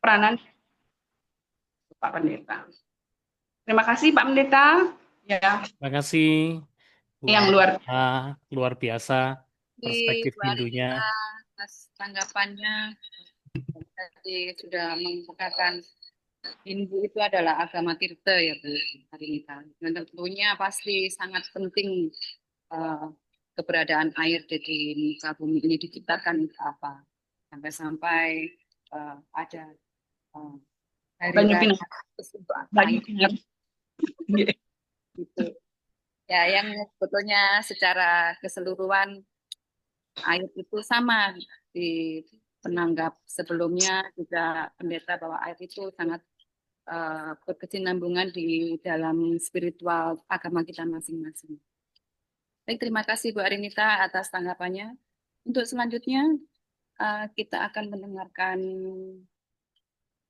peranan Pak Pendeta. Terima kasih Pak Pendeta. Ya, Terima kasih Bu yang luar Arita, luar biasa perspektif Bu Hindunya. Arinita atas tanggapannya. Tadi sudah mengungkapkan Hindu itu adalah agama Tirta ya Bu Arinita. Dan tentunya pasti sangat penting eh, keberadaan air di muka bumi ini diciptakan untuk apa? Sampai-sampai ada eh, hari banyak raya pinang, untuk banyak air pinang. gitu. Ya, yang sebetulnya secara keseluruhan air itu sama di penanggap sebelumnya juga pendeta bahwa air itu sangat berkesinambungan di dalam spiritual agama kita masing-masing. Baik, terima kasih Bu Arinita atas tanggapannya. Untuk selanjutnya kita akan mendengarkan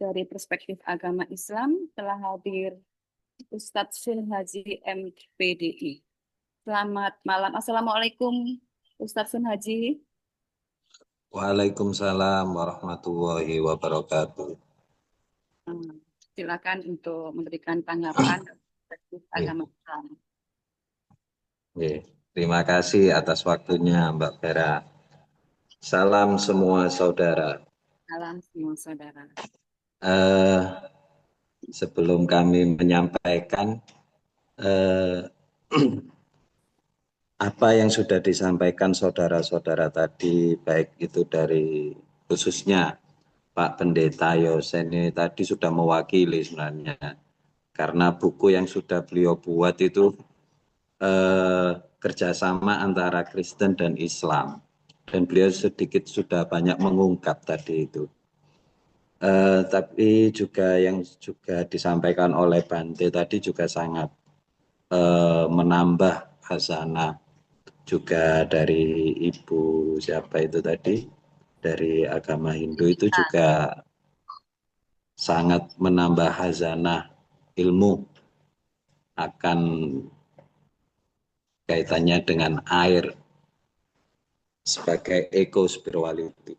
dari perspektif agama Islam telah hadir Ustadz Syed Haji MPDI. Selamat malam. Assalamualaikum Ustadz Sun Haji. Waalaikumsalam warahmatullahi wabarakatuh. Silakan untuk memberikan tanggapan perspektif Oke, agama Islam. oke. Terima kasih atas waktunya Mbak Vera. Salam semua saudara. Salam semua saudara. Eh, Sebelum kami menyampaikan eh, apa yang sudah disampaikan saudara-saudara tadi, baik itu dari khususnya Pak Pendeta Yosen ini tadi sudah mewakili sebenarnya. Karena buku yang sudah beliau buat itu kerjasama antara Kristen dan Islam. Dan beliau sedikit sudah banyak mengungkap tadi itu. Tapi juga yang juga disampaikan oleh Bante tadi juga sangat menambah khazanah juga dari Ibu siapa itu tadi dari agama Hindu itu juga sangat menambah khazanah ilmu akan kaitannya dengan air sebagai eco-spirituality.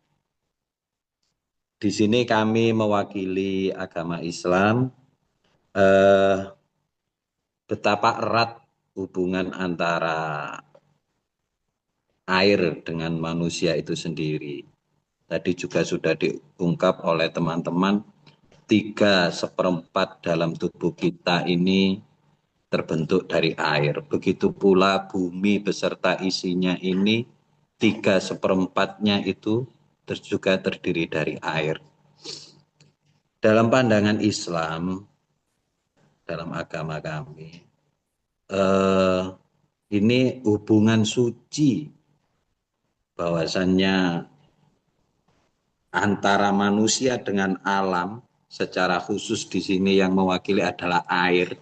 Di sini kami mewakili agama Islam, betapa erat hubungan antara air dengan manusia itu sendiri. Tadi juga sudah diungkap oleh teman-teman, 3/4 dalam tubuh kita ini terbentuk dari air. Begitu pula bumi beserta isinya ini, 3/4-nya itu juga terdiri dari air. Dalam pandangan Islam, dalam agama kami, ini hubungan suci, bahwasannya antara manusia dengan alam, secara khusus di sini yang mewakili adalah air,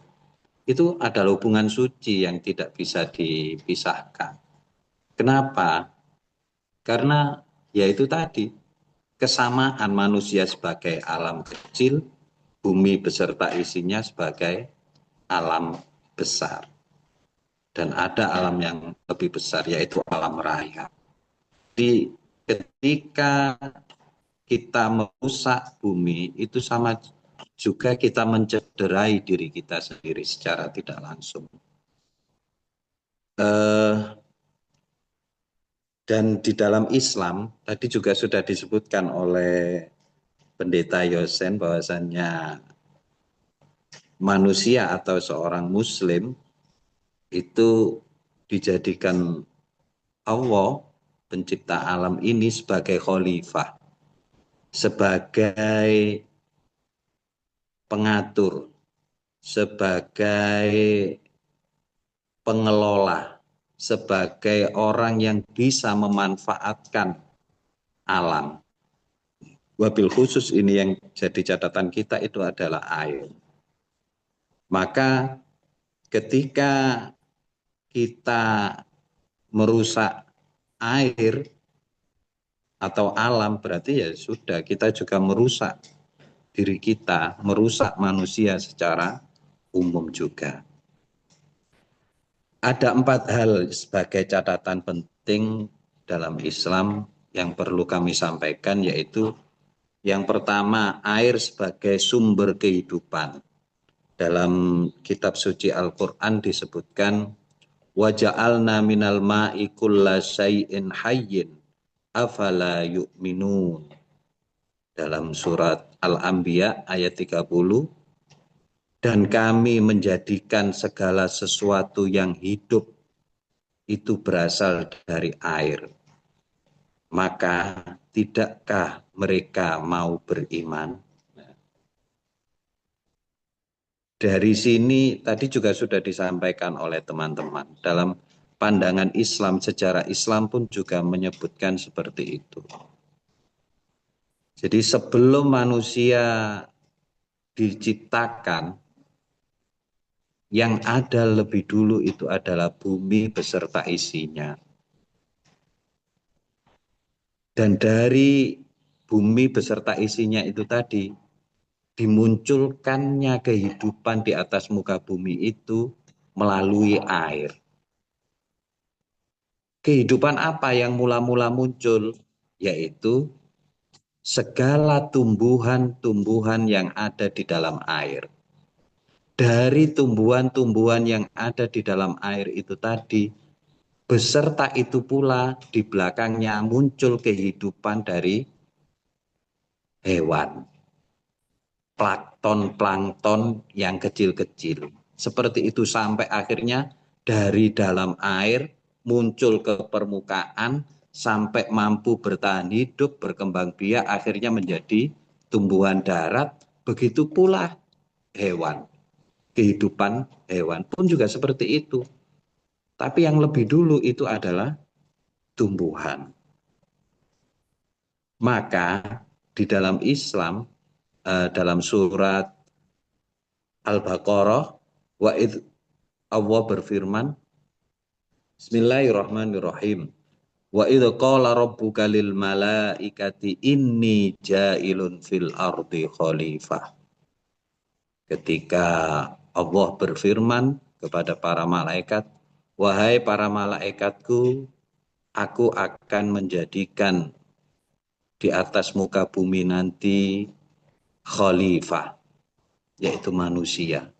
itu adalah hubungan suci yang tidak bisa dipisahkan. Kenapa? Karena yaitu tadi, kesamaan manusia sebagai alam kecil, bumi beserta isinya sebagai alam besar. Dan ada alam yang lebih besar, yaitu alam raya. Ketika kita merusak bumi, itu sama juga kita mencederai diri kita sendiri secara tidak langsung. Dan di dalam Islam, tadi juga sudah disebutkan oleh Pendeta Yosen bahwasannya manusia atau seorang Muslim itu dijadikan Allah, pencipta alam ini, sebagai khalifah, sebagai pengatur, sebagai pengelola, sebagai orang yang bisa memanfaatkan alam. Wabil khusus ini yang jadi catatan kita itu adalah air. Maka ketika kita merusak air atau alam, berarti ya sudah, kita juga merusak diri kita, merusak manusia secara umum juga. Ada 4 hal sebagai catatan penting dalam Islam yang perlu kami sampaikan, yaitu Yang pertama, air sebagai sumber kehidupan. Dalam kitab suci Al-Quran disebutkan, وَجَعَلْنَا مِنَ الْمَاءِ كُلَّ شَيْءٍ حَيٍّ أَفَلَا يُؤْمِنُونَ. Dalam surat Al-Anbiya ayat 30, dan kami menjadikan segala sesuatu yang hidup itu berasal dari air. Maka tidakkah mereka mau beriman? Dari sini tadi juga sudah disampaikan oleh teman-teman. Dalam pandangan Islam, sejarah Islam pun juga menyebutkan seperti itu. Jadi sebelum manusia diciptakan, yang ada lebih dulu itu adalah bumi beserta isinya. Dan dari bumi beserta isinya itu tadi, dimunculkannya kehidupan di atas muka bumi itu melalui air. Kehidupan apa yang mula-mula muncul? Yaitu segala tumbuhan-tumbuhan yang ada di dalam air. Dari tumbuhan-tumbuhan yang ada di dalam air itu tadi, beserta itu pula di belakangnya muncul kehidupan dari hewan. Plankton yang kecil-kecil. Seperti itu sampai akhirnya dari dalam air muncul ke permukaan sampai mampu bertahan hidup, berkembang biak, akhirnya menjadi tumbuhan darat. Begitu pula hewan. Kehidupan hewan pun juga seperti itu. Tapi yang lebih dulu itu adalah tumbuhan. Maka di dalam Islam, dalam surat Al-Baqarah, Allah berfirman, Bismillahirrahmanirrahim. Wa idh qala rabbuka lil malaikati inni ja'ilun fil ardi khalifah. Ketika Allah berfirman kepada para malaikat, wahai para malaikatku, aku akan menjadikan di atas muka bumi nanti khalifah, yaitu manusia.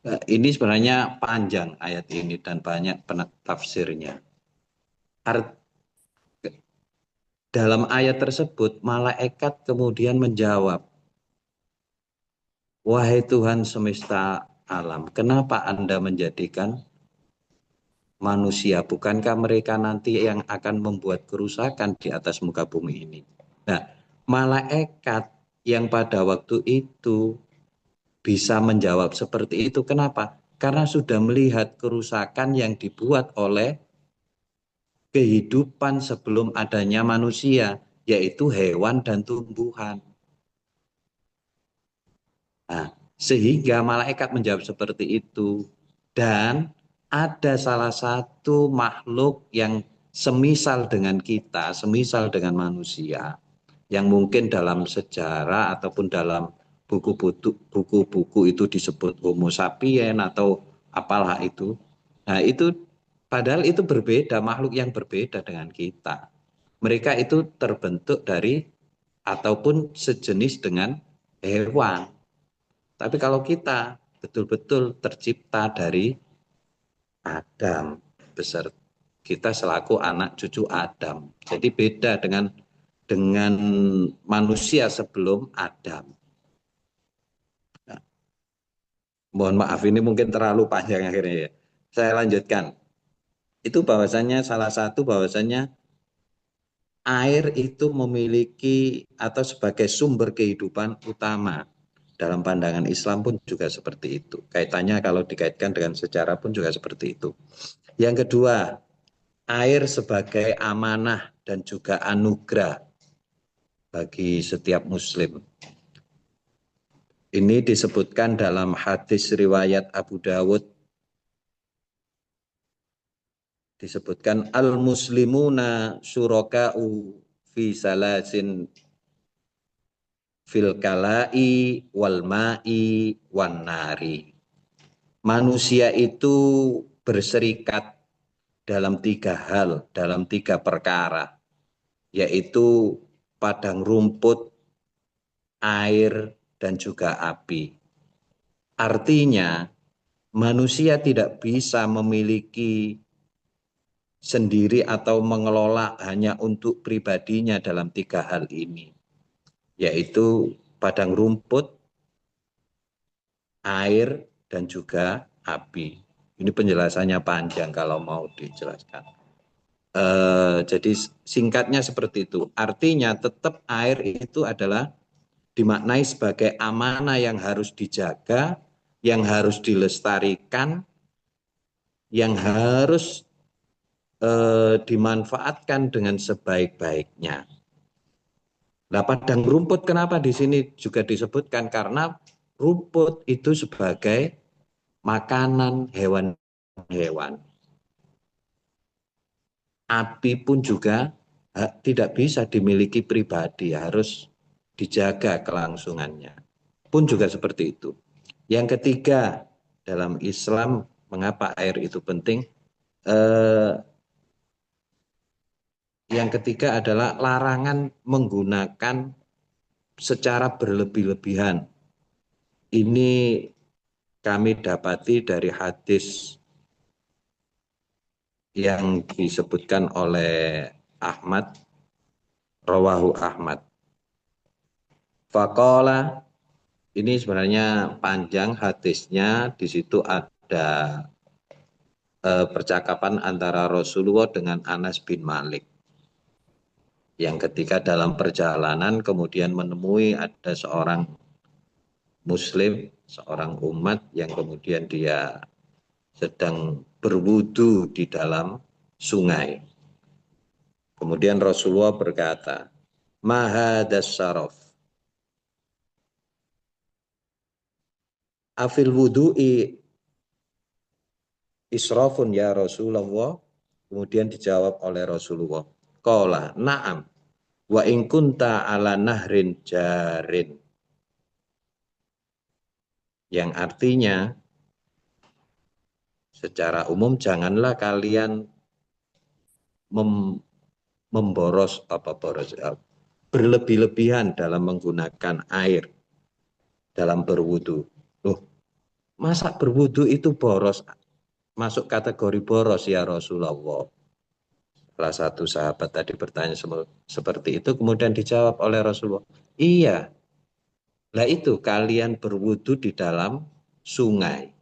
Ini sebenarnya panjang ayat ini dan banyak tafsirnya. Dalam ayat tersebut, malaikat kemudian menjawab, wahai Tuhan semesta alam, kenapa Anda menjadikan manusia? Bukankah mereka nanti yang akan membuat kerusakan di atas muka bumi ini? Nah, malaikat yang pada waktu itu bisa menjawab seperti itu. Kenapa? Karena sudah melihat kerusakan yang dibuat oleh kehidupan sebelum adanya manusia, yaitu hewan dan tumbuhan. Nah, sehingga malaikat menjawab seperti itu. Dan ada salah satu makhluk yang semisal dengan kita, semisal dengan manusia, yang mungkin dalam sejarah ataupun dalam buku-buku itu disebut Homo sapien atau apalah itu. Nah, itu padahal itu berbeda, makhluk yang berbeda dengan kita. Mereka itu terbentuk dari ataupun sejenis dengan hewan. Tapi kalau kita betul-betul tercipta dari Adam, beserta kita selaku anak cucu Adam. Jadi beda dengan manusia sebelum Adam. Nah, mohon maaf ini mungkin terlalu panjang akhirnya ya. Saya lanjutkan. Itu bahwasannya salah satu bahwasannya air itu memiliki atau sebagai sumber kehidupan utama. Dalam pandangan Islam pun juga seperti itu. Kaitannya kalau dikaitkan dengan sejarah pun juga seperti itu. Yang kedua, air sebagai amanah dan juga anugerah bagi setiap muslim. Ini disebutkan dalam hadis riwayat Abu Dawud. Disebutkan al-muslimuna syuraka'u fi salasin fil kala'i wal ma'i wan nari. Manusia itu berserikat dalam 3 hal, dalam 3 perkara, yaitu padang rumput, air, dan juga api. Artinya, manusia tidak bisa memiliki sendiri atau mengelola hanya untuk pribadinya dalam 3 hal ini, yaitu padang rumput, air, dan juga api. Ini penjelasannya panjang kalau mau dijelaskan. Jadi singkatnya seperti itu. Artinya tetap air itu adalah dimaknai sebagai amanah yang harus dijaga, yang harus dilestarikan, yang harus dimanfaatkan dengan sebaik-baiknya. Nah, padang rumput kenapa di sini juga disebutkan? Karena rumput itu sebagai makanan hewan-hewan. Api pun juga tidak bisa dimiliki pribadi, harus dijaga kelangsungannya. Pun juga seperti itu. Yang ketiga, dalam Islam, mengapa air itu penting? Yang ketiga adalah larangan menggunakan secara berlebih-lebihan. Ini kami dapati dari hadis yang disebutkan oleh Ahmad, rawahu Ahmad. Faqala, ini sebenarnya panjang hadisnya, di situ ada percakapan antara Rasulullah dengan Anas bin Malik. Yang ketika dalam perjalanan kemudian menemui ada seorang muslim, seorang umat yang kemudian dia sedang berwudu di dalam sungai. Kemudian Rasulullah berkata, "Ma hadas syaraf? Afil wudu'i israfun ya Rasulullah?" Kemudian dijawab oleh Rasulullah, "Qala na'am wa in kunta ala nahrin jarin." Yang artinya secara umum janganlah kalian berlebih-lebihan dalam menggunakan air dalam berwudu. Loh, masa berwudu itu boros, masuk kategori boros ya Rasulullah? Salah satu sahabat tadi bertanya seperti itu, kemudian dijawab oleh Rasulullah, iya, lah itu kalian berwudu di dalam sungai.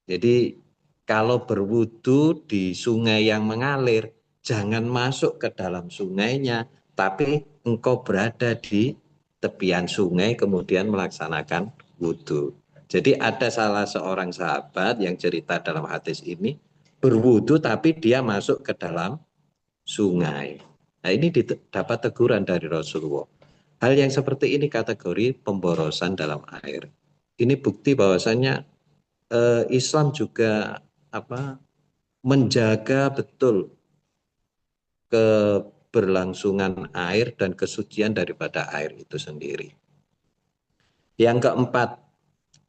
Jadi kalau berwudu di sungai yang mengalir, jangan masuk ke dalam sungainya, tapi engkau berada di tepian sungai kemudian melaksanakan wudu. Jadi ada salah seorang sahabat yang cerita dalam hadis ini, berwudu tapi dia masuk ke dalam sungai. Nah, ini dapat teguran dari Rasulullah. Hal yang seperti ini kategori pemborosan dalam air. Ini bukti bahwasannya Islam juga menjaga betul keberlangsungan air dan kesucian daripada air itu sendiri. Yang keempat,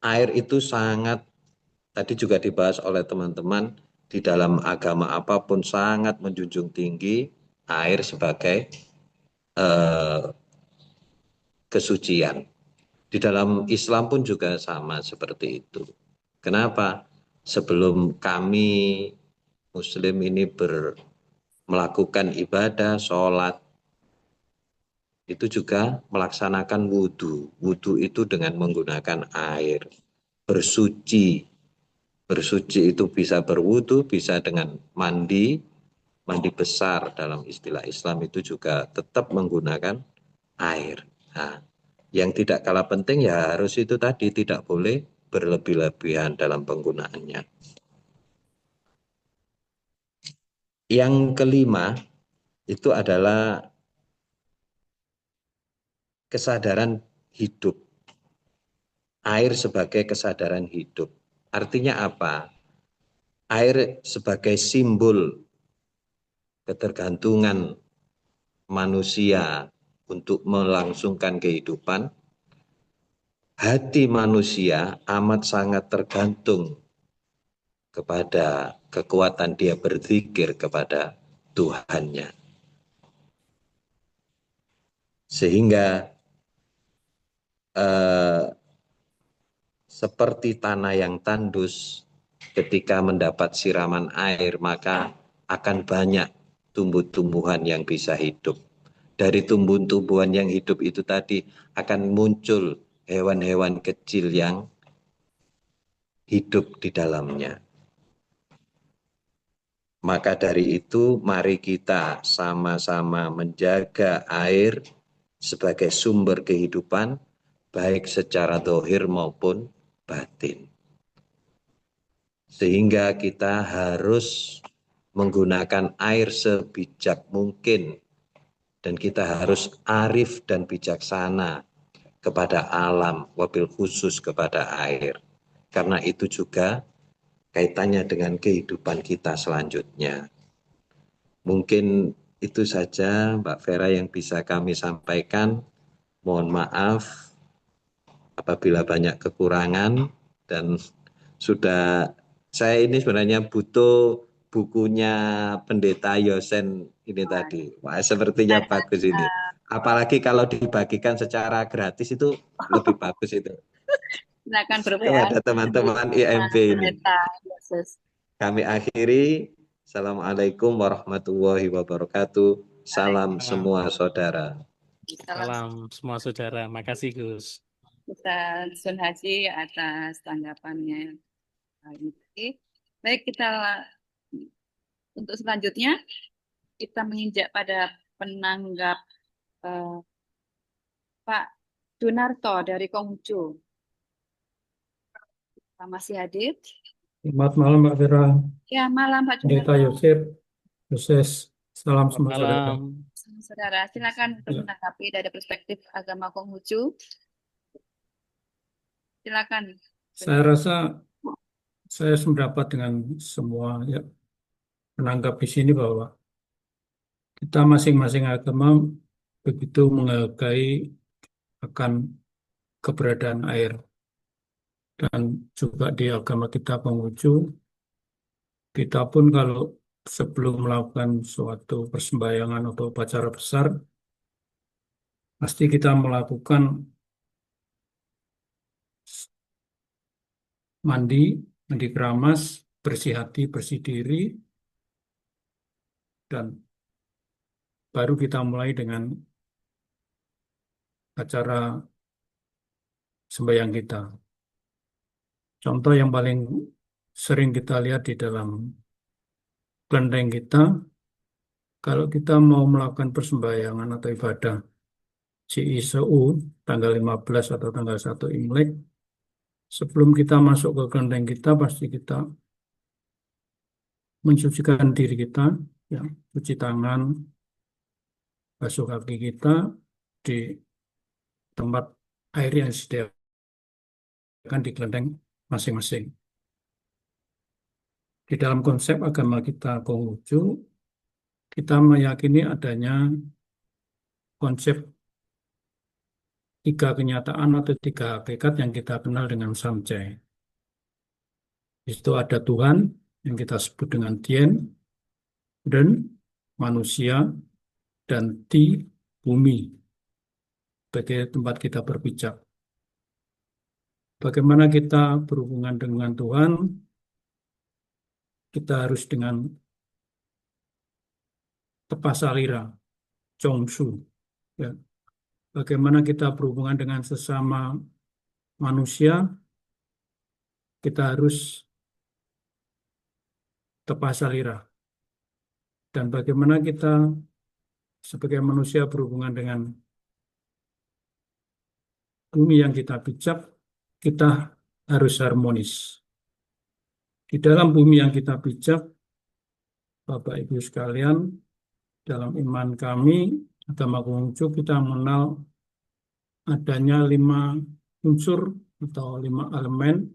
air itu sangat, tadi juga dibahas oleh teman-teman, di dalam agama apapun sangat menjunjung tinggi air sebagai kesucian. Di dalam Islam pun juga sama seperti itu. Kenapa? Sebelum kami Muslim ini melakukan ibadah, sholat, itu juga melaksanakan wudhu. Wudhu itu dengan menggunakan air. Bersuci. Bersuci itu bisa berwudhu, bisa dengan mandi, mandi besar dalam istilah Islam itu juga tetap menggunakan air. Nah, yang tidak kalah penting ya harus itu tadi, tidak boleh berlebih-lebihan dalam penggunaannya. Yang kelima itu adalah kesadaran hidup. Air sebagai kesadaran hidup. Artinya apa? Air sebagai simbol ketergantungan manusia untuk melangsungkan kehidupan. Hati manusia amat sangat tergantung kepada kekuatan dia berzikir kepada Tuhannya. Sehingga eh, seperti tanah yang tandus, ketika mendapat siraman air maka akan banyak tumbuh-tumbuhan yang bisa hidup. Dari tumbuh-tumbuhan yang hidup itu tadi akan muncul hewan-hewan kecil yang hidup di dalamnya. Maka dari itu mari kita sama-sama menjaga air sebagai sumber kehidupan baik secara dohir maupun batin. Sehingga kita harus menggunakan air sebijak mungkin dan kita harus arif dan bijaksana kepada alam, wabil khusus kepada air. Karena itu juga kaitannya dengan kehidupan kita selanjutnya. Mungkin itu saja Mbak Vera yang bisa kami sampaikan. Mohon maaf apabila banyak kekurangan dan sudah saya ini sebenarnya butuh bukunya Pendeta Yosen ini tadi. Wah, sepertinya bagus ini. Apalagi kalau dibagikan secara gratis itu lebih bagus itu Silakan berWA kepada teman-teman IMB ini. Pendeta Yesus. Kami akhiri. Assalamualaikum warahmatullahi wabarakatuh. Salam semua saudara. Salam semua saudara. Makasih Gus. Ustaz Sun Haji atas tanggapannya. Baik, kita untuk selanjutnya kita menginjak pada penanggap Pak Dunarto dari Konghucu. Pak masih hadir? Selamat malam Mbak Vera, Ya, malam Pak Pendeta Dunarto. Yosef, Yoses, salam Selamat semua saudara. malam. Saudara, silakan untuk Ya. menanggapi dari perspektif agama Konghucu. Silakan. Saya rasa saya sependapat dengan semua ya, menanggap di sini bahwa kita masing-masing agama begitu menghargai akan keberadaan air. Dan juga di agama kita Konghucu, kita pun kalau sebelum melakukan suatu persembahyangan atau upacara besar, pasti kita melakukan mandi keramas, bersih hati, bersih diri, dan baru kita mulai dengan acara sembahyang kita. Contoh yang paling sering kita lihat di dalam kelenteng kita, kalau kita mau melakukan persembahyangan atau ibadah CISU tanggal 15 atau tanggal 1 Imlek, sebelum kita masuk ke kelenteng kita, pasti kita mensucikan diri kita, ya, cuci tangan, basuh kaki kita di tempat air yang disediakan di kelenteng masing-masing. Di dalam konsep agama kita Konghucu, kita meyakini adanya konsep tiga kenyataan atau tiga hakikat yang kita kenal dengan samcai. Di situ ada Tuhan yang kita sebut dengan Tien, dan manusia, dan Ti, bumi, sebagai tempat kita berpijak. Bagaimana kita berhubungan dengan Tuhan? Kita harus dengan tepasalira, Chongsu. Ya. Bagaimana kita berhubungan dengan sesama manusia? Kita harus tepasalira. Dan bagaimana kita sebagai manusia berhubungan dengan bumi yang kita pijak, kita harus harmonis. Di dalam bumi yang kita pijak, Bapak Ibu sekalian, dalam iman kami, agama Konghucu, kita mengenal adanya 5 unsur atau 5 elemen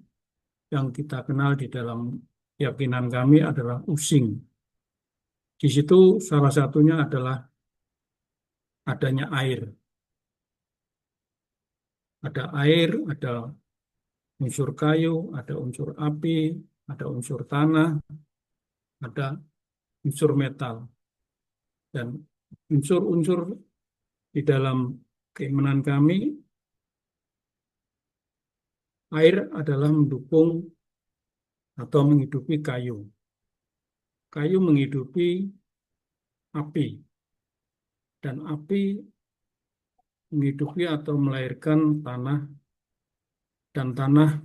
yang kita kenal di dalam keyakinan kami adalah using. Di situ salah satunya adalah adanya air. Ada air, ada unsur kayu, ada unsur api, ada unsur tanah, ada unsur metal. Dan unsur-unsur di dalam keimanan kami Air adalah mendukung atau menghidupi kayu. Kayu menghidupi api, dan api menghidupi atau melahirkan tanah, dan tanah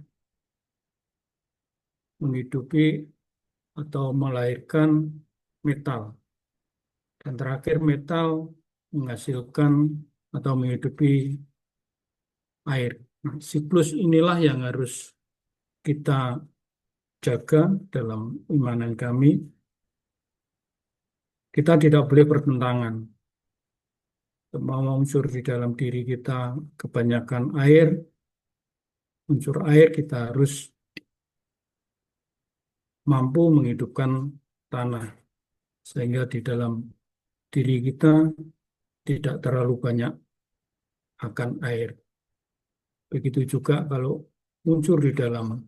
menghidupi atau melahirkan metal. Dan terakhir metal menghasilkan atau menghidupi air. Nah, siklus inilah yang harus kita jaga dalam imanan kami. Kita tidak boleh bertentangan. Semua unsur di dalam diri kita kebanyakan air, unsur air kita harus mampu menghidupkan tanah. Sehingga di dalam diri kita tidak terlalu banyak akan air. Begitu juga kalau unsur di dalam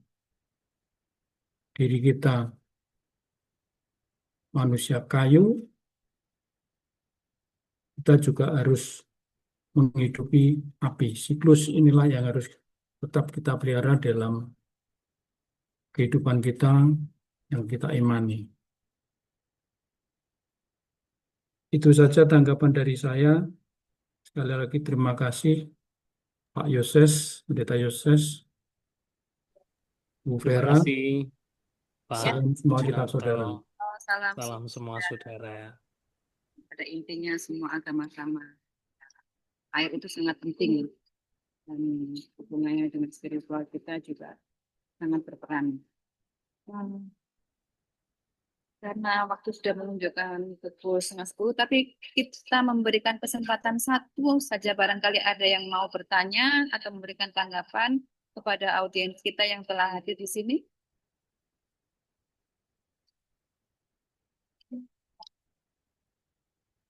diri kita manusia kayu, kita juga harus menghidupi api. Siklus inilah yang harus tetap kita pelihara dalam kehidupan kita yang kita imani. Itu saja tanggapan dari saya. Sekali lagi terima kasih Pak Yoses, Pendeta Yoses, Bu Terima Vera, kasih Pak salam semua kita saudara. Junarto. Oh, salam Salam semua saudara. pada intinya semua agama sama. Air itu sangat penting dan hubungannya dengan spiritual kita juga sangat berperan. Karena waktu sudah menunjukkan pukul 9:30, tapi kita memberikan kesempatan satu saja, barangkali ada yang mau bertanya atau memberikan tanggapan kepada audiens kita yang telah hadir di sini.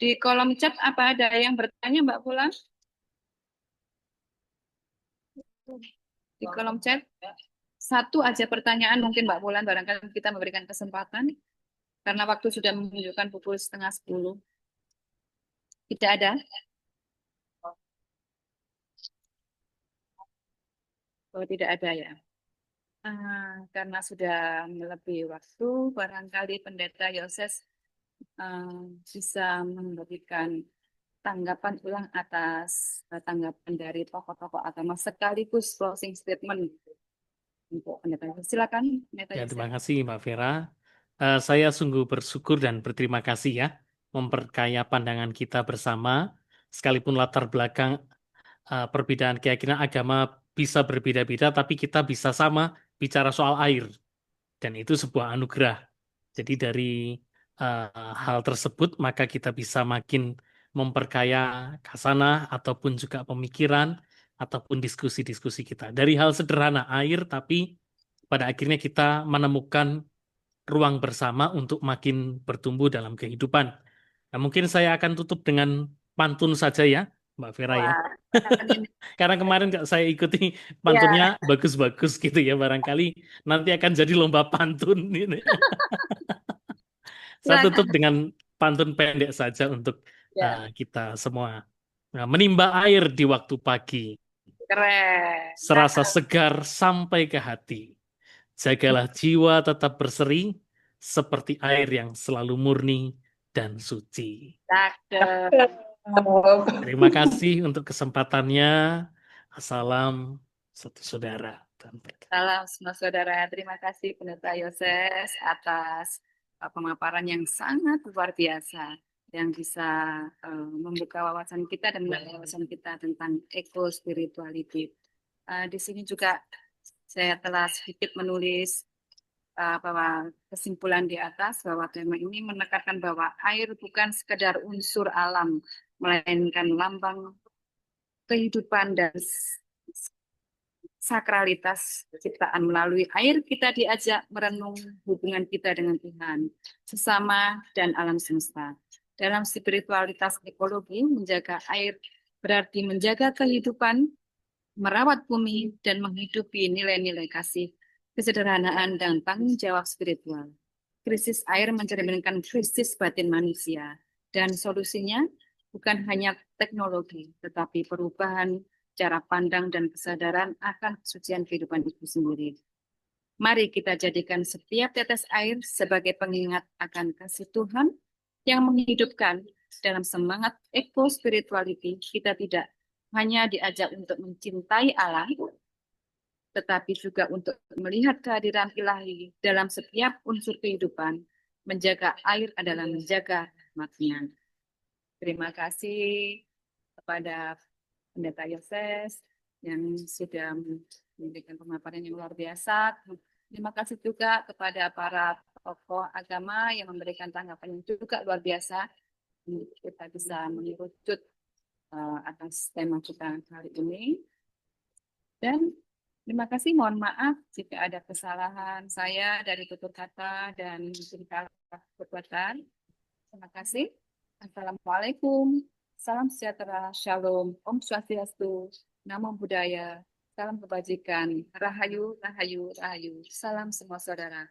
Di kolom chat apa ada yang bertanya, Mbak Pula? Di kolom chat satu aja pertanyaan mungkin Mbak Bulan, barangkali kita memberikan kesempatan karena waktu sudah menunjukkan pukul 9:30. Tidak ada? Oh, tidak ada ya. Karena sudah melebihi waktu, barangkali Pendeta Yoses bisa memberikan tanggapan ulang atas tanggapan dari tokoh-tokoh agama sekaligus closing statement untuk Pendeta Yoses. Silakan, Pendeta Ya, Yoses. terima kasih Mbak Vera. Saya sungguh bersyukur dan berterima kasih ya, memperkaya pandangan kita bersama, sekalipun latar belakang perbedaan keyakinan agama bisa berbeda-beda, tapi kita bisa sama bicara soal air. Dan itu sebuah anugerah. Jadi dari hal tersebut, maka kita bisa makin memperkaya khasanah ataupun juga pemikiran ataupun diskusi-diskusi kita. Dari hal sederhana air, tapi pada akhirnya kita menemukan ruang bersama untuk makin bertumbuh dalam kehidupan. Nah, mungkin saya akan tutup dengan pantun saja ya, Mbak Vera ya. Wah, Karena kemarin nggak saya ikuti ya, pantunnya bagus-bagus gitu ya, barangkali nanti akan jadi lomba pantun ini. Saya tutup silakan. dengan pantun pendek saja untuk Ya, kita semua. Nah, menimba air di waktu pagi, keren. serasa segar sampai ke hati. Jagalah jiwa tetap berseri, seperti air yang selalu murni dan suci. Cakep. Terima kasih untuk kesempatannya. Salam satu saudara. Dan berkat. Salam semua saudara. Terima kasih Pendeta Yoses atas pemaparan yang sangat luar biasa yang bisa membuka wawasan kita dan wawasan kita tentang eco-spirituality. Di sini juga saya telah sedikit menulis bahwa kesimpulan di atas bahwa tema ini menekankan bahwa air bukan sekedar unsur alam, melainkan lambang kehidupan dan sakralitas ciptaan. Melalui air kita diajak merenung hubungan kita dengan Tuhan, sesama, dan alam semesta. Dalam spiritualitas ekologi, menjaga air berarti menjaga kehidupan, merawat bumi, dan menghidupi nilai-nilai kasih, kesederhanaan, dan tanggung jawab spiritual. Krisis air mencerminkan krisis batin manusia, dan solusinya bukan hanya teknologi, tetapi perubahan cara pandang dan kesadaran akan kesucian kehidupan itu sendiri. Mari kita jadikan setiap tetes air sebagai pengingat akan kasih Tuhan yang menghidupkan. Dalam semangat eco-spirituality, kita tidak hanya diajak untuk mencintai Allah, tetapi juga untuk melihat kehadiran ilahi dalam setiap unsur kehidupan. Menjaga air adalah menjaga rahmat-Nya. Terima kasih kepada Pendeta Yoses yang sudah memberikan pemaparan yang luar biasa. Terima kasih juga kepada para tokoh agama yang memberikan tanggapan yang juga luar biasa. Kita bisa mengerucut atas tema kita kali ini. Dan terima kasih, mohon maaf jika ada kesalahan saya dari tutur kata dan tingkah perbuatan. Terima kasih. Assalamualaikum. Salam sejahtera, shalom, Om Swastiastu, Namo Buddhaya, salam kebajikan, Rahayu, Rahayu, Rahayu. Salam semua saudara.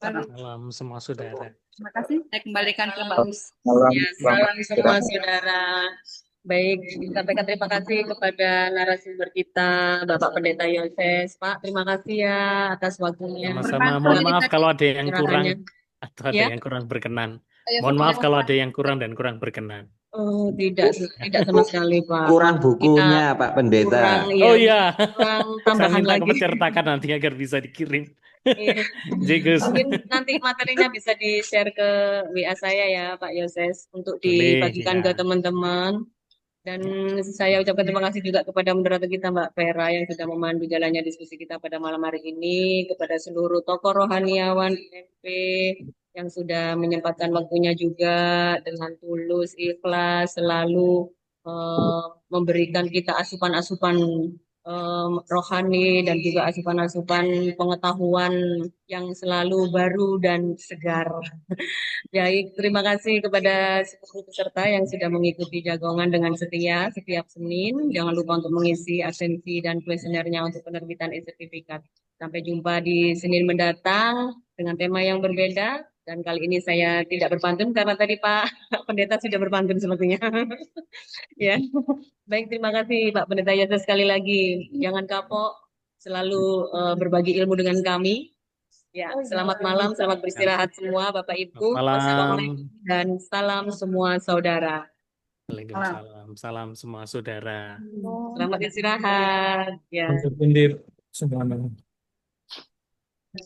Salam semua saudara. Terima kasih. Saya kembalikan ke Mbak Us. Ya, salam semua saudara. Baik, sampaikan terima kasih kepada narasumber kita, Bapak Pendeta Yoses. Pak, terima kasih ya atas waktunya. Sama-sama. Mohon maaf kalau ada yang kurang Pencerahannya. atau ada Ya. yang kurang berkenan. Ayo, Mohon maaf Bapak. kalau ada yang kurang dan kurang berkenan. Oh, tidak sama sekali, Pak. Kurang bukunya Pak Pendeta. Kurang, ya, Oh iya, kurang saya tambahan minta ke lagi. percetakan nanti agar bisa dikirim. Iya. Jigus. Mungkin nanti materinya bisa di-share ke WA saya ya, Pak Yoses, untuk Boleh, dibagikan ya. ke teman-teman. Dan saya ucapkan terima kasih juga kepada moderator kita Mbak Vera yang sudah memandu jalannya diskusi kita pada malam hari ini, kepada seluruh tokoh rohaniawan IMP yang sudah menyempatkan waktunya juga dengan tulus, ikhlas, selalu memberikan kita asupan-asupan rohani dan juga asupan-asupan pengetahuan yang selalu baru dan segar. Baik, terima kasih kepada seluruh peserta yang sudah mengikuti jagongan dengan setia setiap Senin. Jangan lupa untuk mengisi absensi dan kuesionernya untuk penerbitan e-sertifikat. Sampai jumpa di Senin mendatang dengan tema yang berbeda. Dan kali ini saya tidak berpantun karena tadi Pak Pendeta sudah berpantun sepertinya. Ya, baik, terima kasih Pak Pendeta Yoses sekali lagi. Jangan kapok, selalu berbagi ilmu dengan kami. Ya, selamat malam, selamat beristirahat semua Bapak Ibu. Malam. Wassalamualaikum dan salam semua saudara. Waalaikumsalam. Salam semua saudara. Selamat istirahat. Ya. Untuk bendir semuanya.